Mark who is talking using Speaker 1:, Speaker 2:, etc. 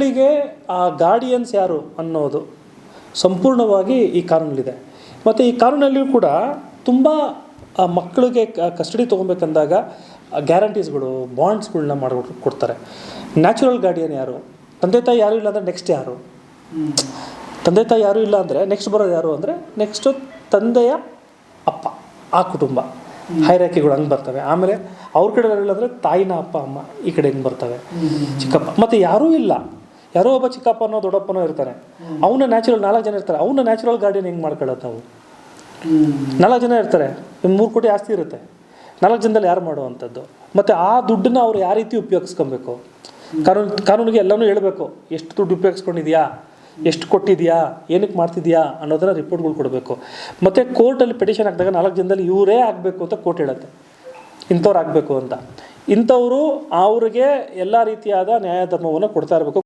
Speaker 1: ಮಕ್ಕಳಿಗೆ ಆ ಗಾರ್ಡಿಯನ್ಸ್ ಯಾರು ಅನ್ನೋದು ಸಂಪೂರ್ಣವಾಗಿ ಈ ಕಾನೂನಲ್ಲಿದೆ. ಮತ್ತು ಈ ಕಾನೂನಲ್ಲಿಯೂ ಕೂಡ ತುಂಬ ಮಕ್ಕಳಿಗೆ ಕಸ್ಟಡಿ ತೊಗೊಬೇಕಂದಾಗ ಗ್ಯಾರಂಟೀಸ್ಗಳು, ಬಾಂಡ್ಸ್ಗಳನ್ನ ಕೊಡ್ತಾರೆ. ನ್ಯಾಚುರಲ್ ಗಾರ್ಡಿಯನ್ ಯಾರು? ತಂದೆ ತಾಯಿ ಯಾರೂ ಇಲ್ಲ ಅಂದರೆ ನೆಕ್ಸ್ಟ್ ಯಾರು? ತಂದೆ ತಾಯಿ ಯಾರೂ ಇಲ್ಲ ಅಂದರೆ ನೆಕ್ಸ್ಟ್ ಬರೋದು ಯಾರು ಅಂದರೆ ನೆಕ್ಸ್ಟು ತಂದೆಯ ಅಪ್ಪ, ಆ ಕುಟುಂಬ ಹೈರಾಕಿಗಳು ಹಂಗೆ ಬರ್ತವೆ. ಆಮೇಲೆ ಅವ್ರ ಕಡೆ ಯಾರು ಇಲ್ಲ ಅಂದರೆ ತಾಯಿನ ಅಪ್ಪ ಅಮ್ಮ ಈ ಕಡೆ ಹೆಂಗೆ ಬರ್ತವೆ, ಚಿಕ್ಕಪ್ಪ. ಮತ್ತು ಯಾರೂ ಇಲ್ಲ, ಯಾರೋ ಒಬ್ಬ ಚಿಕ್ಕಪ್ಪನೋ ದೊಡ್ಡಪ್ಪನೋ ಇರ್ತಾನೆ, ಅವನ ನ್ಯಾಚುರಲ್ 4 ಜನ ಇರ್ತಾರೆ, ಅವನ ನ್ಯಾಚುರಲ್ ಗಾರ್ಡಿಯನ್ ಹೆಂಗೆ ಮಾಡ್ಕೊಳ್ಳೋದು ನಾವು? 4 ಜನ ಇರ್ತಾರೆ, 3 ಕೋಟಿ ಆಸ್ತಿ ಇರುತ್ತೆ, 4 ಜನದಲ್ಲಿ ಯಾರು ಮಾಡುವಂಥದ್ದು? ಮತ್ತು ಆ ದುಡ್ಡನ್ನ ಅವ್ರು ಯಾವ ರೀತಿ ಉಪಯೋಗಿಸ್ಕೊಬೇಕು? ಕಾನೂನಿಗೆ ಎಲ್ಲನೂ ಹೇಳಬೇಕು. ಎಷ್ಟು ದುಡ್ಡು ಉಪಯೋಗಿಸ್ಕೊಂಡಿದ್ಯಾ, ಎಷ್ಟು ಕೊಟ್ಟಿದ್ಯಾ, ಏನಕ್ಕೆ ಮಾಡ್ತಿದ್ಯಾ ಅನ್ನೋದನ್ನ ರಿಪೋರ್ಟ್ಗಳು ಕೊಡಬೇಕು. ಮತ್ತು ಕೋರ್ಟಲ್ಲಿ ಪೆಟಿಷನ್ ಹಾಕಿದಾಗ 4 ಜನದಲ್ಲಿ ಇವರೇ ಆಗಬೇಕು ಅಂತ ಕೋರ್ಟ್ ಹೇಳುತ್ತೆ, ಇಂಥವ್ರು ಆಗಬೇಕು ಅಂತ. ಇಂಥವರು ಅವ್ರಿಗೆ ಎಲ್ಲ ರೀತಿಯಾದ ನ್ಯಾಯ ಧರ್ಮವನ್ನು ಕೊಡ್ತಾ ಇರಬೇಕು.